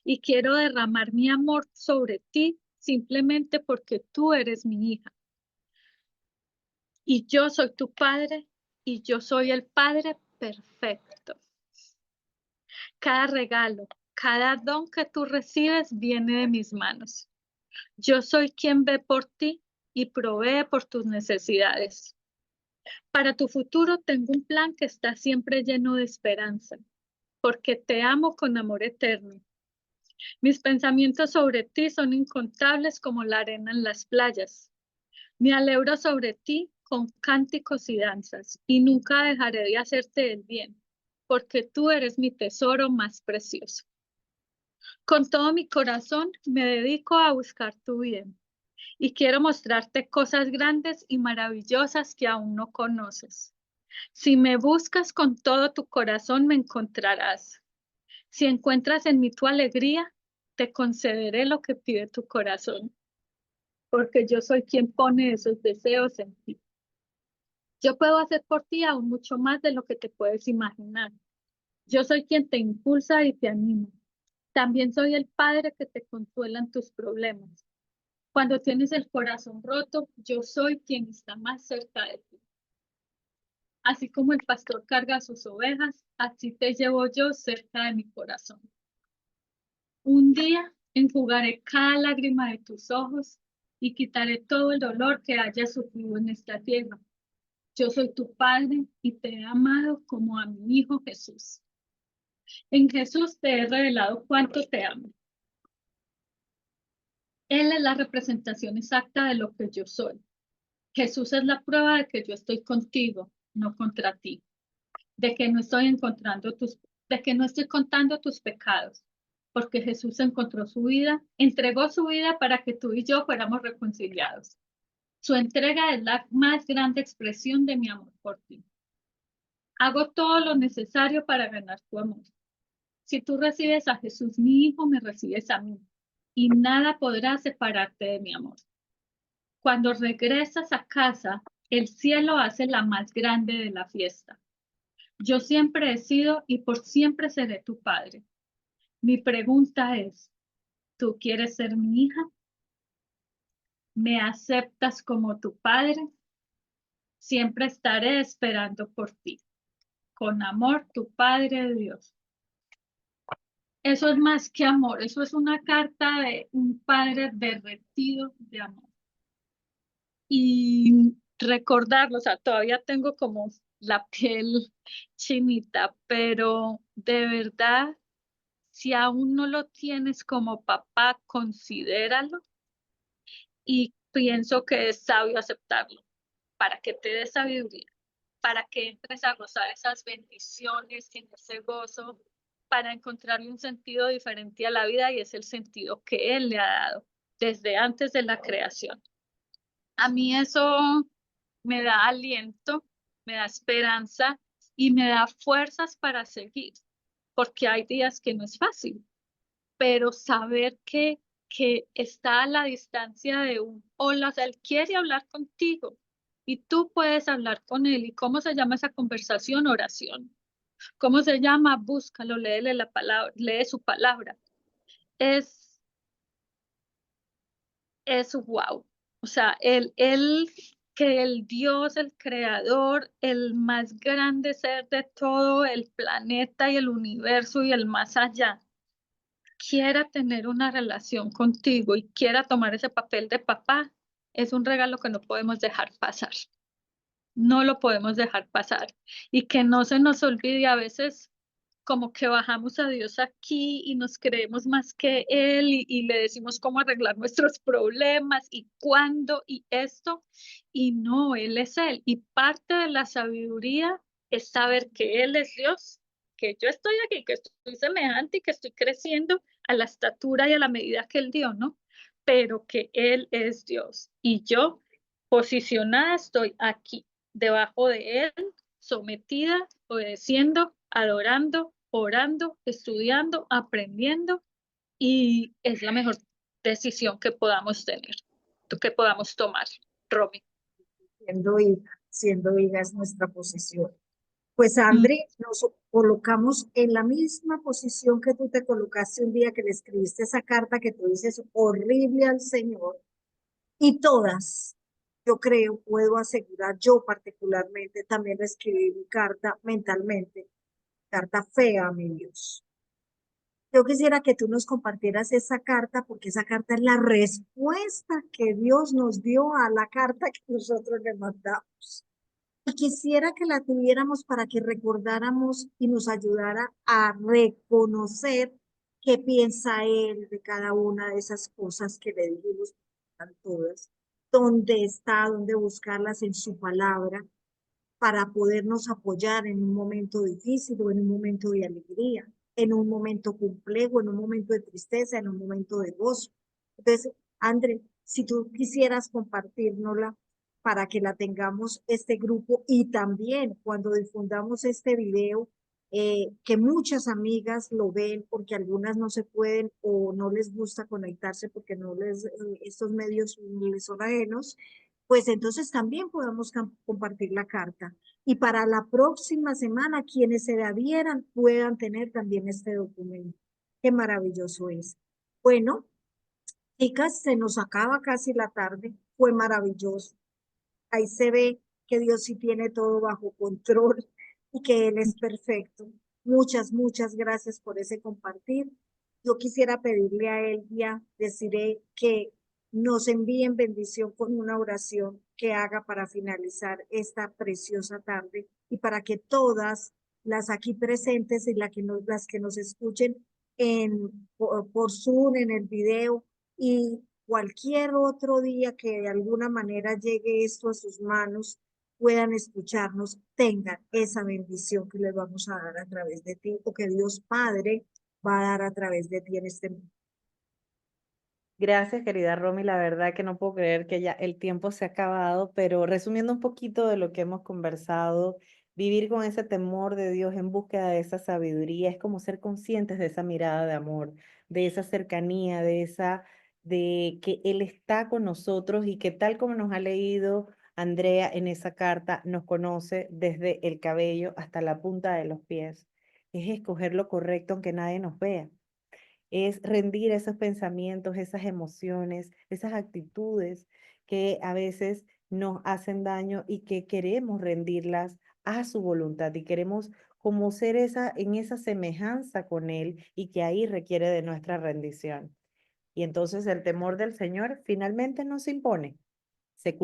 Y quiero derramar mi amor sobre ti simplemente porque tú eres mi hija. Y yo soy tu padre y yo soy el padre perfecto. Cada regalo, cada don que tú recibes viene de mis manos. Yo soy quien ve por ti y provee por tus necesidades. Para tu futuro tengo un plan que está siempre lleno de esperanza, porque te amo con amor eterno. Mis pensamientos sobre ti son incontables como la arena en las playas. Me alegro sobre ti con cánticos y danzas, y nunca dejaré de hacerte el bien, porque tú eres mi tesoro más precioso. Con todo mi corazón me dedico a buscar tu bien, y quiero mostrarte cosas grandes y maravillosas que aún no conoces. Si me buscas con todo tu corazón, me encontrarás. Si encuentras en mí tu alegría, te concederé lo que pide tu corazón, porque yo soy quien pone esos deseos en ti. Yo puedo hacer por ti aún mucho más de lo que te puedes imaginar. Yo soy quien te impulsa y te anima. También soy el padre que te consuela en tus problemas. Cuando tienes el corazón roto, yo soy quien está más cerca de ti. Así como el pastor carga sus ovejas, así te llevo yo cerca de mi corazón. Un día enjugaré cada lágrima de tus ojos y quitaré todo el dolor que hayas sufrido en esta tierra. Yo soy tu Padre y te he amado como a mi Hijo Jesús. En Jesús te he revelado cuánto te amo. Él es la representación exacta de lo que yo soy. Jesús es la prueba de que yo estoy contigo, no contra ti, de que no estoy de que no estoy contando tus pecados, porque Jesús encontró su vida, entregó su vida para que tú y yo fuéramos reconciliados. Su entrega es la más grande expresión de mi amor por ti. Hago todo lo necesario para ganar tu amor. Si tú recibes a Jesús, mi Hijo, me recibes a mí, y nada podrá separarte de mi amor. Cuando regresas a casa, el cielo hace la más grande de la fiesta. Yo siempre he sido y por siempre seré tu padre. Mi pregunta es, ¿tú quieres ser mi hija? ¿Me aceptas como tu padre? Siempre estaré esperando por ti. Con amor, tu Padre Dios. Eso es más que amor, eso es una carta de un padre derretido de amor. Y recordarlo, o sea, todavía tengo como la piel chinita, pero de verdad, si aún no lo tienes como papá, considéralo y pienso que es sabio aceptarlo para que te dé sabiduría, para que entres a gozar esas bendiciones, en ese gozo, para encontrarle un sentido diferente a la vida y es el sentido que Él le ha dado desde antes de la creación. A mí eso me da aliento, me da esperanza y me da fuerzas para seguir, porque hay días que no es fácil, pero saber que está a la distancia de un hola, o sea, Él quiere hablar contigo y tú puedes hablar con Él. ¿Y cómo se llama esa conversación? Oración. ¿Cómo se llama? Búscalo, léele la palabra, lee su palabra. Es, es wow. O sea, que el Dios, el creador, el más grande ser de todo el planeta y el universo y el más allá, quiera tener una relación contigo y quiera tomar ese papel de papá, es un regalo que no podemos dejar pasar. No lo podemos dejar pasar. Y que no se nos olvide a veces como que bajamos a Dios aquí y nos creemos más que Él y le decimos cómo arreglar nuestros problemas y cuándo y esto. Y no, Él es Él. Y parte de la sabiduría es saber que Él es Dios, que yo estoy aquí, que estoy semejante y que estoy creciendo a la estatura y a la medida que Él dio, ¿no? Pero que Él es Dios y yo posicionada estoy aquí, debajo de Él, sometida, obedeciendo, adorando, orando, estudiando, aprendiendo, y es la mejor decisión que podamos tener, que podamos tomar, Romy. Siendo hija es nuestra posición. Pues Mm, André, nos colocamos en la misma posición que tú te colocaste un día que le escribiste esa carta que tú dices horrible al Señor. Y todas, yo creo, puedo asegurar, yo particularmente también escribí mi carta mentalmente, carta fea a mi Dios. Yo quisiera que tú nos compartieras esa carta porque esa carta es la respuesta que Dios nos dio a la carta que nosotros le mandamos. Y quisiera que la tuviéramos para que recordáramos y nos ayudara a reconocer qué piensa Él de cada una de esas cosas que le dijimos, están todas, dónde está, dónde buscarlas en su palabra para podernos apoyar en un momento difícil o en un momento de alegría, en un momento complejo, en un momento de tristeza, en un momento de gozo. Entonces, André, si tú quisieras compartirnosla para que la tengamos este grupo y también cuando difundamos este video, que muchas amigas lo ven porque algunas no se pueden o no les gusta conectarse porque no les, estos medios les son ajenos, pues entonces también podemos compartir la carta. Y para la próxima semana, quienes se la adhieran puedan tener también este documento. Qué maravilloso es. Bueno, chicas, se nos acaba casi la tarde. Fue maravilloso. Ahí se ve que Dios sí tiene todo bajo control y que Él es perfecto. Muchas, muchas gracias por ese compartir. Yo quisiera pedirle a Él ya, deciré que nos envíen bendición con una oración que haga para finalizar esta preciosa tarde y para que todas las aquí presentes y las que nos escuchen por Zoom, en el video y cualquier otro día que de alguna manera llegue esto a sus manos, puedan escucharnos, tengan esa bendición que les vamos a dar a través de ti o que Dios Padre va a dar a través de ti en este mundo. Gracias, querida Romy. La verdad que no puedo creer que ya el tiempo se ha acabado, pero resumiendo un poquito de lo que hemos conversado, vivir con ese temor de Dios en búsqueda de esa sabiduría es como ser conscientes de esa mirada de amor, de esa cercanía, de que Él está con nosotros y que tal como nos ha leído Andrea en esa carta, nos conoce desde el cabello hasta la punta de los pies. Es escoger lo correcto aunque nadie nos vea, es rendir esos pensamientos, esas emociones, esas actitudes que a veces nos hacen daño y que queremos rendirlas a su voluntad y queremos como ser en esa semejanza con Él y que ahí requiere de nuestra rendición. Y entonces el temor del Señor finalmente no se impone, se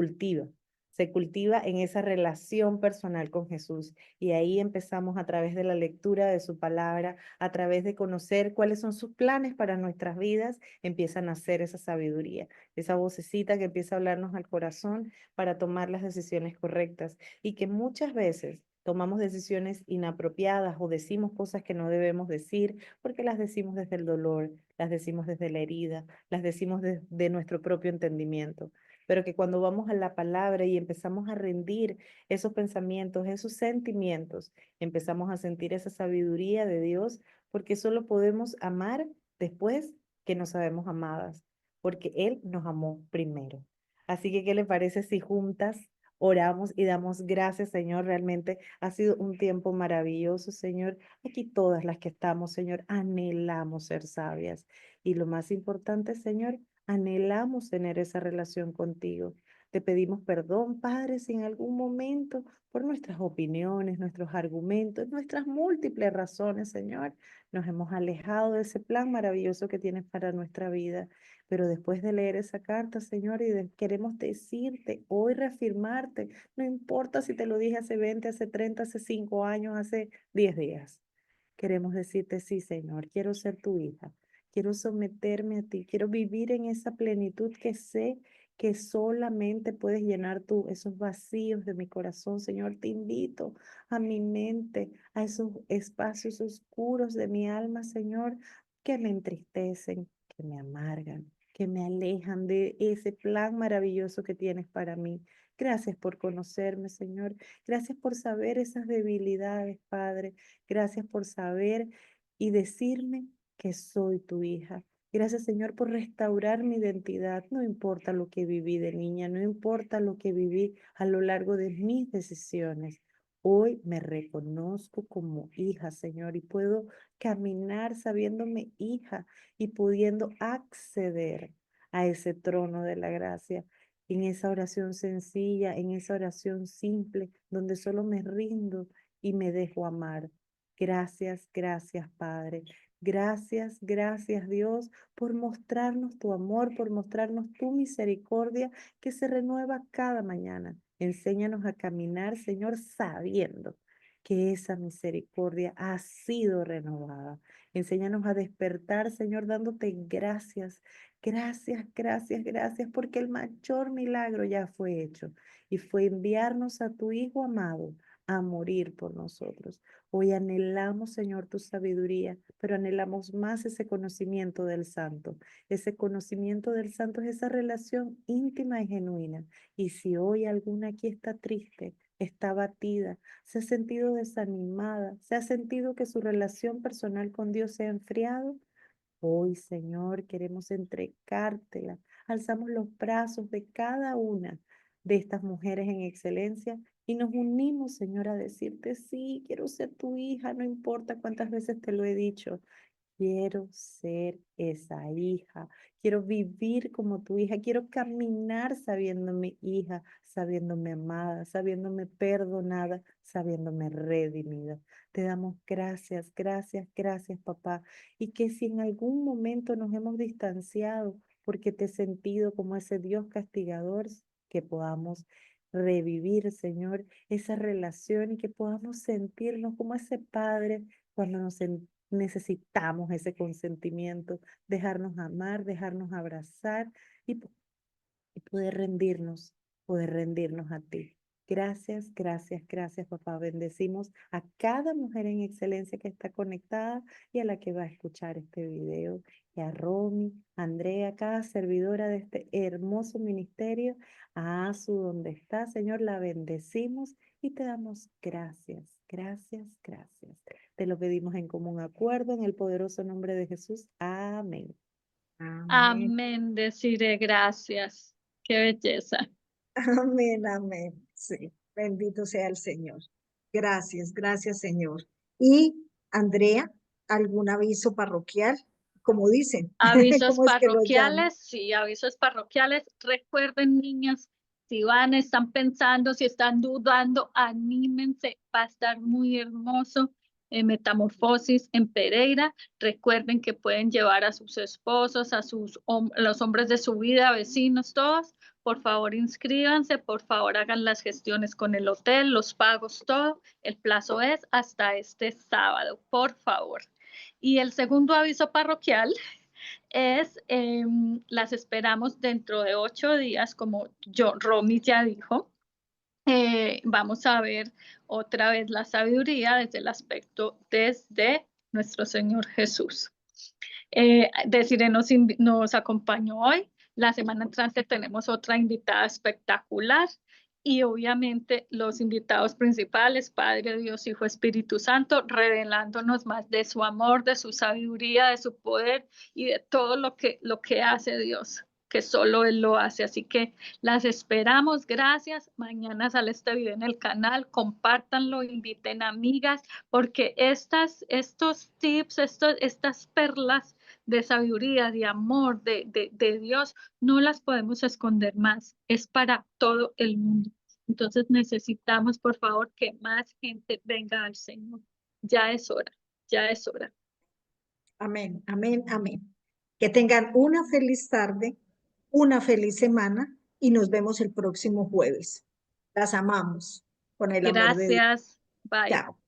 cultiva en esa relación personal con Jesús. Y ahí empezamos a través de la lectura de su palabra, a través de conocer cuáles son sus planes para nuestras vidas, empieza a nacer esa sabiduría, esa vocecita que empieza a hablarnos al corazón para tomar las decisiones correctas y que muchas veces tomamos decisiones inapropiadas o decimos cosas que no debemos decir porque las decimos desde el dolor, las decimos desde la herida, las decimos de nuestro propio entendimiento, pero que cuando vamos a la palabra y empezamos a rendir esos pensamientos, esos sentimientos, empezamos a sentir esa sabiduría de Dios, porque solo podemos amar después que nos sabemos amadas, porque Él nos amó primero. Así que, ¿qué le parece si juntas oramos y damos gracias, Señor? Realmente ha sido un tiempo maravilloso, Señor. Aquí todas las que estamos, Señor, anhelamos ser sabias. Y lo más importante, Señor, anhelamos tener esa relación contigo. Te pedimos perdón, Padre, si en algún momento, por nuestras opiniones, nuestros argumentos, nuestras múltiples razones, Señor, nos hemos alejado de ese plan maravilloso que tienes para nuestra vida. Pero después de leer esa carta, Señor, queremos decirte, hoy reafirmarte, no importa si te lo dije hace 20, hace 30, hace 5 años, hace 10 días. Queremos decirte, sí, Señor, quiero ser tu hija, quiero someterme a ti, quiero vivir en esa plenitud que sé que solamente puedes llenar tú, esos vacíos de mi corazón, Señor. Te invito a mi mente, a esos espacios oscuros de mi alma, Señor, que me entristecen, que me amargan, que me alejan de ese plan maravilloso que tienes para mí. Gracias por conocerme, Señor. Gracias por saber esas debilidades, Padre. Gracias por saber y decirme que soy tu hija. Gracias, Señor, por restaurar mi identidad. No importa lo que viví de niña, no importa lo que viví a lo largo de mis decisiones. Hoy me reconozco como hija, Señor, y puedo caminar sabiéndome hija y pudiendo acceder a ese trono de la gracia, en esa oración sencilla, en esa oración simple, donde solo me rindo y me dejo amar. Gracias, gracias, Padre. Gracias, gracias, Dios, por mostrarnos tu amor, por mostrarnos tu misericordia que se renueva cada mañana. Enséñanos a caminar, Señor, sabiendo que esa misericordia ha sido renovada. Enséñanos a despertar, Señor, dándote gracias. Gracias, gracias, gracias, porque el mayor milagro ya fue hecho y fue enviarnos a tu Hijo amado a morir por nosotros. Hoy anhelamos, Señor, tu sabiduría, pero anhelamos más ese conocimiento del Santo. Ese conocimiento del Santo es esa relación íntima y genuina. Y si hoy alguna aquí está triste, está abatida, se ha sentido desanimada, se ha sentido que su relación personal con Dios se ha enfriado, hoy, Señor, queremos entregártela. Alzamos los brazos de cada una de estas mujeres en excelencia y nos unimos, Señor, a decirte, sí, quiero ser tu hija, no importa cuántas veces te lo he dicho. Quiero ser esa hija, quiero vivir como tu hija, quiero caminar sabiéndome hija, sabiéndome amada, sabiéndome perdonada, sabiéndome redimida. Te damos gracias, gracias, gracias, papá. Y que si en algún momento nos hemos distanciado porque te he sentido como ese Dios castigador, que podamos revivir, Señor, esa relación y que podamos sentirnos como ese Padre cuando necesitamos ese consentimiento, dejarnos amar, dejarnos abrazar y, y poder rendirnos a ti. Gracias, gracias, gracias, papá. Bendecimos a cada mujer en excelencia que está conectada y a la que va a escuchar este video, y a Romy, a Andrea, cada servidora de este hermoso ministerio, a Azu, donde está, Señor, la bendecimos y te damos gracias, gracias, gracias. Te lo pedimos en común acuerdo, en el poderoso nombre de Jesús. Amén. Amén. Amén, deciré gracias. Qué belleza. Amén, amén. Sí, bendito sea el Señor. Gracias, gracias, Señor. Y Andrea, ¿algún aviso parroquial? Como dicen, Avisos ¿cómo es que lo llaman? parroquiales, sí, avisos parroquiales. Recuerden, niñas, si van, están pensando, si están dudando, anímense, va a estar muy hermoso. Metamorfosis en Pereira. Recuerden que pueden llevar a sus esposos, a los hombres de su vida, vecinos, todos. Por favor, inscríbanse, por favor, hagan las gestiones con el hotel, los pagos, todo. El plazo es hasta este sábado, por favor. Y el segundo aviso parroquial es, las esperamos dentro de 8 días, como Romy ya dijo. Vamos a ver otra vez la sabiduría desde el aspecto desde nuestro Señor Jesús. Desiree nos acompañó hoy. La semana entrante tenemos otra invitada espectacular y obviamente los invitados principales, Padre, Dios, Hijo, Espíritu Santo, revelándonos más de su amor, de su sabiduría, de su poder y de todo lo que hace Dios, que solo Él lo hace. Así que las esperamos. Gracias. Mañana sale este video en el canal. Compártanlo, inviten amigas, porque estos tips, estas perlas de sabiduría, de amor, de Dios, no las podemos esconder más. Es para todo el mundo. Entonces necesitamos, por favor, que más gente venga al Señor. Ya es hora, ya es hora. Amén, amén, amén. Que tengan una feliz tarde, una feliz semana y nos vemos el próximo jueves. Las amamos con el amor de Dios. Gracias. Bye. Chao.